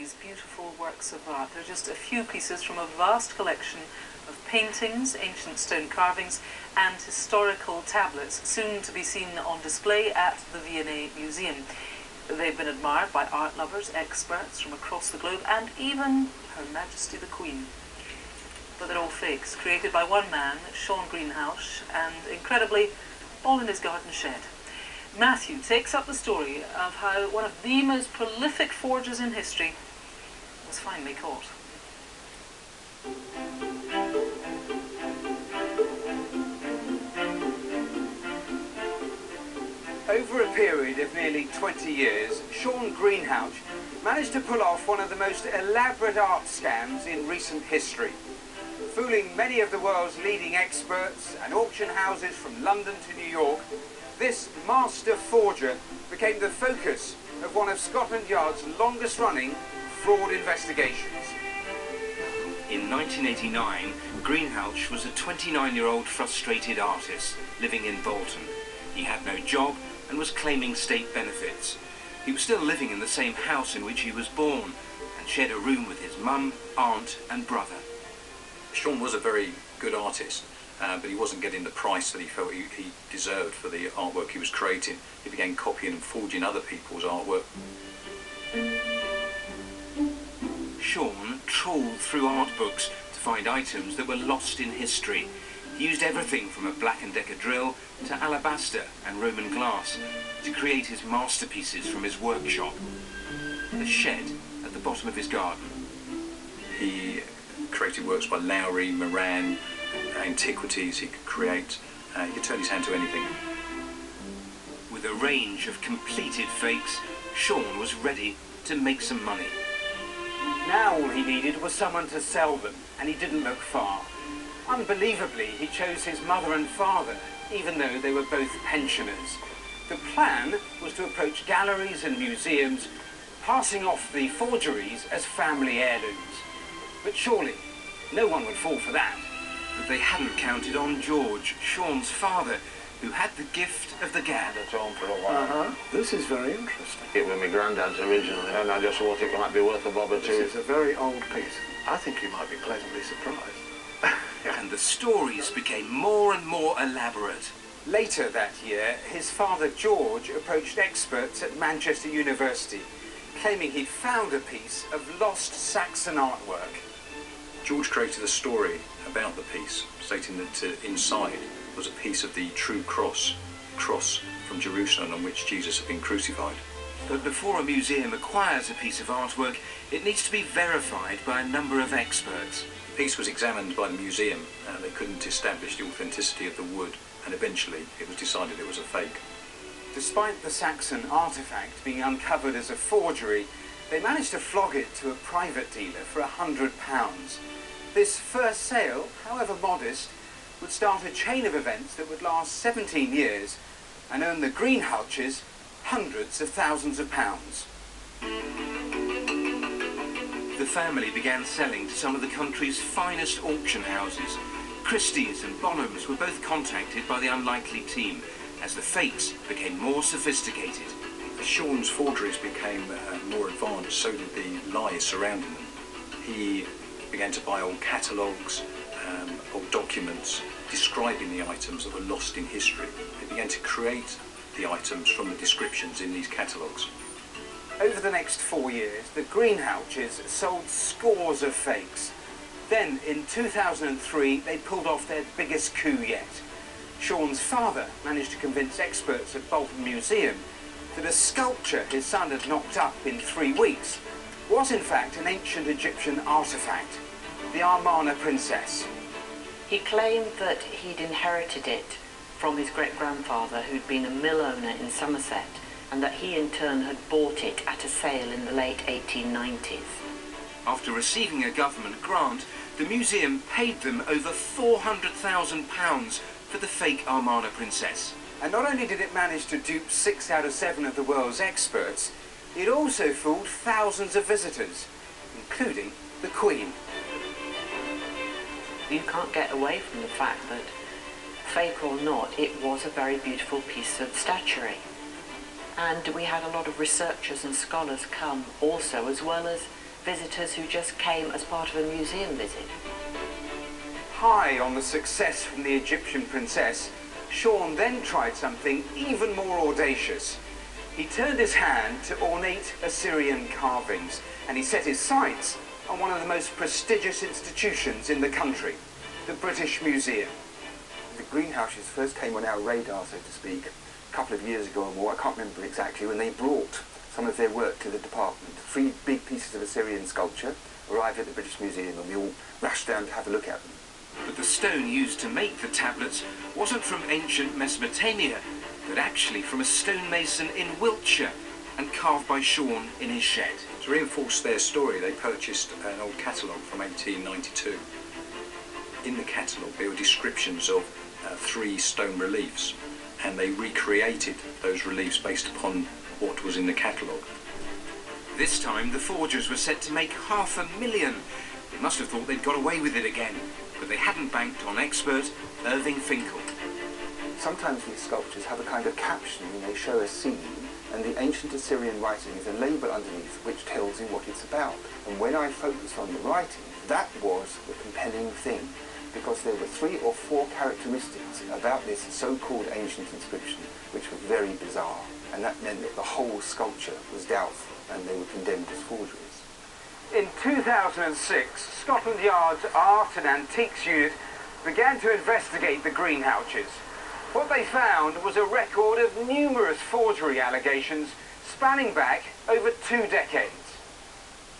these beautiful works of art. They're just a few pieces from a vast collection of paintings, ancient stone carvings, and historical tablets, soon to be seen on display at the V&A Museum. They've been admired by art lovers, experts from across the globe, and even Her Majesty the Queen. But they're all fakes, created by one man, Shaun Greenhalgh, and incredibly, all in his garden shed. Matthew takes up the story of how one of the most prolific forgers in history was finally caught. Over a period of nearly 20 years, Shaun Greenhalgh managed to pull off one of the most elaborate art scams in recent history, fooling many of the world's leading experts and auction houses from London to New York. This master forger became the focus of one of Scotland Yard's longest-running fraud investigations. In 1989, Greenhalgh was a 29-year-old frustrated artist living in Bolton. He had no job and was claiming state benefits. He was still living in the same house in which he was born and shared a room with his mum, aunt and brother. Shaun was a very good artist, but he wasn't getting the price that he felt he deserved for the artwork he was creating. He began copying and forging other people's artwork. Shaun trawled through art books to find items that were lost in history. He used everything from a Black & Decker drill to alabaster and Roman glass to create his masterpieces from his workshop, the shed at the bottom of his garden. He created works by Lowry, Moran, antiquities. He could create, he could turn his hand to anything. With a range of completed fakes, Shaun was ready to make some money. Now all he needed was someone to sell them, and he didn't look far. Unbelievably, he chose his mother and father, even though they were both pensioners. The plan was to approach galleries and museums, passing off the forgeries as family heirlooms. But surely, no one would fall for that. But they hadn't counted on George, Shaun's father, who had the gift of the gab. It's on for a while. This is very interesting. It was my granddad's originally, and I just thought it might be worth a bob or two. This is a very old piece. I think you might be pleasantly surprised. And the stories became more and more elaborate. Later that year, his father George approached experts at Manchester University, claiming he'd found a piece of lost Saxon artwork. George created a story about the piece, stating that inside was a piece of the true cross from Jerusalem on which Jesus had been crucified. But before a museum acquires a piece of artwork, it needs to be verified by a number of experts. The piece was examined by the museum. They couldn't establish the authenticity of the wood, and eventually it was decided it was a fake. Despite the Saxon artefact being uncovered as a forgery, they managed to flog it to a private dealer for £100. This first sale, however modest, would start a chain of events that would last 17 years and earn the Greenhalghs hundreds of thousands of pounds. The family began selling to some of the country's finest auction houses. Christie's and Bonhams were both contacted by the unlikely team as the fakes became more sophisticated. As Shaun's forgeries became more advanced, so did the lies surrounding them. He began to buy old catalogues, old documents describing the items that were lost in history. He began to create the items from the descriptions in these catalogues. Over the next 4 years, the Greenhalghs sold scores of fakes. Then, in 2003, they pulled off their biggest coup yet. Shaun's father managed to convince experts at Bolton Museum that a sculpture his son had knocked up in 3 weeks was in fact an ancient Egyptian artefact, the Amarna princess. He claimed that he'd inherited it from his great-grandfather, who'd been a mill owner in Somerset, and that he in turn had bought it at a sale in the late 1890s. After receiving a government grant, the museum paid them over £400,000 for the fake Amarna princess. And not only did it manage to dupe 6 out of 7 of the world's experts, it also fooled thousands of visitors, including the Queen. You can't get away from the fact that, fake or not, it was a very beautiful piece of statuary. And we had a lot of researchers and scholars come also, as well as visitors who just came as part of a museum visit. High on the success from the Egyptian princess, Shaun then tried something even more audacious. He turned his hand to ornate Assyrian carvings, and he set his sights on one of the most prestigious institutions in the country, the British Museum. The Greenhalghs first came on our radar, so to speak, a couple of years ago or more. I can't remember exactly, when they brought some of their work to the department. 3 big pieces of Assyrian sculpture arrived at the British Museum, and we all rushed down to have a look at them. But the stone used to make the tablets wasn't from ancient Mesopotamia, but actually from a stonemason in Wiltshire and carved by Shaun in his shed. To reinforce their story, they purchased an old catalogue from 1892. In the catalogue there were descriptions of 3 stone reliefs, and they recreated those reliefs based upon what was in the catalogue. This time the forgers were set to make $500,000. They must have thought they'd got away with it again, but they hadn't banked on expert Irving Finkel. Sometimes these sculptures have a kind of caption when they show a scene, and the ancient Assyrian writing is a label underneath which tells you what it's about. And when I focused on the writing, that was the compelling thing, because there were 3 or 4 characteristics about this so-called ancient inscription which were very bizarre, and that meant that the whole sculpture was doubtful and they were condemned as forgeries. In 2006, Scotland Yard's Art and Antiques Unit began to investigate the Greenhalghs. What they found was a record of numerous forgery allegations spanning back over 2 decades.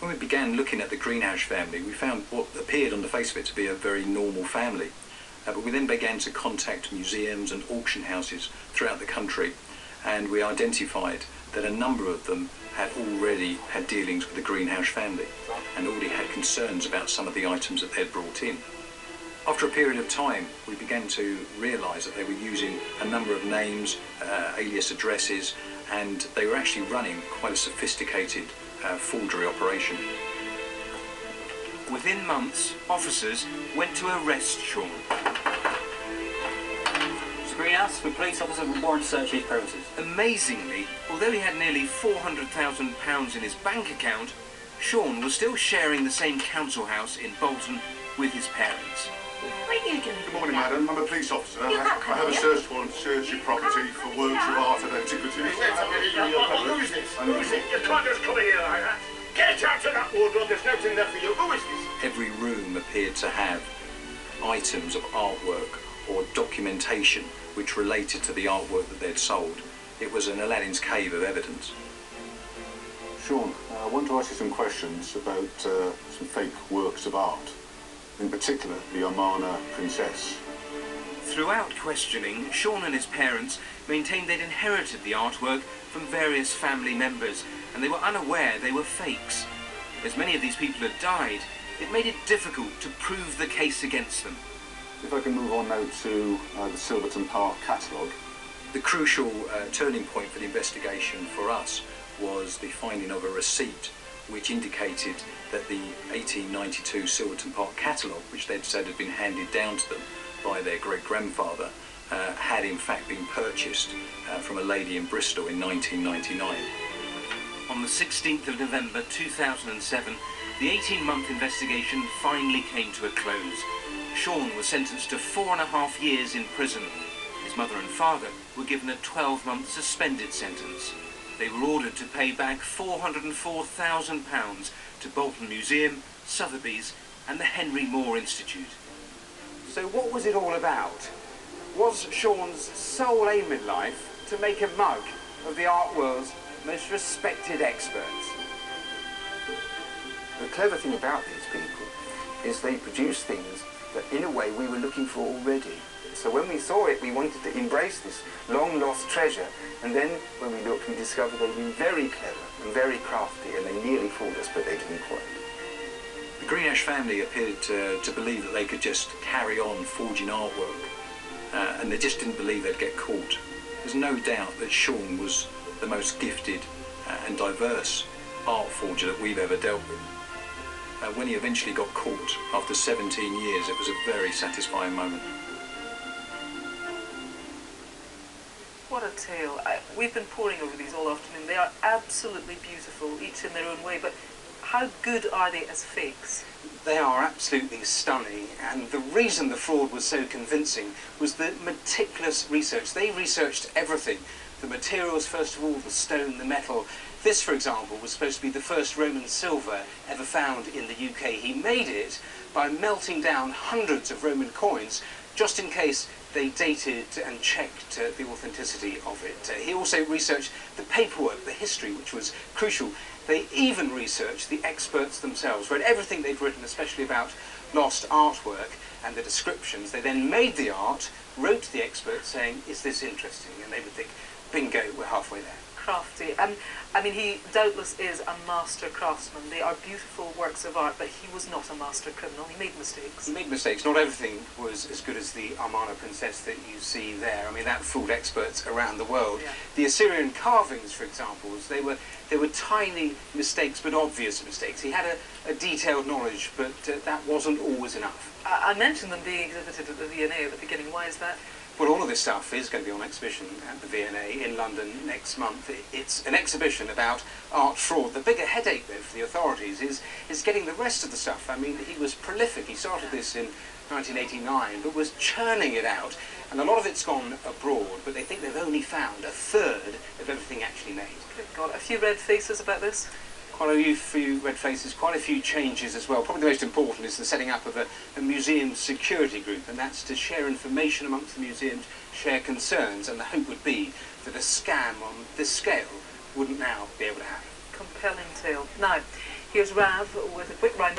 When we began looking at the Greenhalgh family, we found what appeared on the face of it to be a very normal family. But we then began to contact museums and auction houses throughout the country, and we identified that a number of them had already had dealings with the Greenhalgh family and already had concerns about some of the items that they'd brought in. After a period of time, we began to realise that they were using a number of names, alias addresses, and they were actually running quite a sophisticated forgery operation. Within months, officers went to arrest Shaun. Mr. Greenhalgh, with police officers with warrant to search his premises. Amazingly, although he had nearly £400,000 in his bank account, Shaun was still sharing the same council house in Bolton with his parents. What are you doing? Good morning, madam. I'm a police officer. You can't come I have a here. search warrant to search your property for works of art and antiquities. Who is this? Who is it? You can't just come here like that. Get out of that wardrobe. There's nothing there for you. Who is this? Every room appeared to have items of artwork or documentation which related to the artwork that they'd sold. It was an Aladdin's cave of evidence. Shaun, I want to ask you some questions about some fake works of art. In particular, the Amarna Princess. Throughout questioning, Shaun and his parents maintained they'd inherited the artwork from various family members, and they were unaware they were fakes. As many of these people had died, it made it difficult to prove the case against them. If I can move on now to the Silverton Park catalogue. The crucial turning point for the investigation for us was the finding of a receipt which indicated that the 1892 Silverton Park catalogue, which they'd said had been handed down to them by their great-grandfather, had in fact been purchased from a lady in Bristol in 1999. On the 16th of November 2007, the 18-month investigation finally came to a close. Shaun was sentenced to 4.5 years in prison. His mother and father were given a 12-month suspended sentence. They were ordered to pay back £404,000 to Bolton Museum, Sotheby's and the Henry Moore Institute. So what was it all about? Was Shaun's sole aim in life to make a mug of the art world's most respected experts? The clever thing about these people is they produce things that in a way we were looking for already. So when we saw it, we wanted to embrace this long-lost treasure, and then when we looked, we discovered they'd been very clever and very crafty, and they nearly fooled us, but they didn't quite. The Greenhalgh family appeared to believe that they could just carry on forging artwork, and they just didn't believe they'd get caught. There's no doubt that Shaun was the most gifted and diverse art forger that we've ever dealt with. When he eventually got caught, after 17 years, it was a very satisfying moment. What a tale. We've been poring over these all afternoon. They are absolutely beautiful, each in their own way, but How good are they as fakes? They are absolutely stunning, and the reason the fraud was so convincing was the meticulous research. They researched everything. The materials, first of all, the stone, the metal. This, for example, was supposed to be the first Roman silver ever found in the UK. He made it by melting down hundreds of Roman coins, just in case they dated and checked the authenticity of it. He also researched the paperwork, the history, which was crucial. They even researched the experts themselves, read everything they'd written, especially about lost artwork and the descriptions. They then made the art, wrote to the experts saying, is this interesting? And they would think, bingo, we're halfway there. Crafty. I mean, he doubtless is a master craftsman. They are beautiful works of art, but he was not a master criminal. He made mistakes. He made mistakes. Not everything was as good as the Amarna princess that you see there. I mean, that fooled experts around the world. Yeah. The Assyrian carvings, for example, they were tiny mistakes, but obvious mistakes. He had a detailed knowledge, but that wasn't always enough. I mentioned them being exhibited at the V&A at the beginning. Why is that? Well, all of this stuff is going to be on exhibition at the V&A in London next month. It's an exhibition about art fraud. The bigger headache, though, for the authorities is getting the rest of the stuff. I mean, he was prolific. He started this in 1989, but was churning it out. And a lot of it's gone abroad, but they think they've only found a third of everything actually made. Good God, a few red faces about this? Quite a few red faces, quite a few changes as well. Probably the most important is the setting up of a museum security group, and that's to share information amongst the museums, share concerns, and the hope would be that a scam on this scale wouldn't now be able to happen. Compelling tale. Now, here's Rav with a quick round.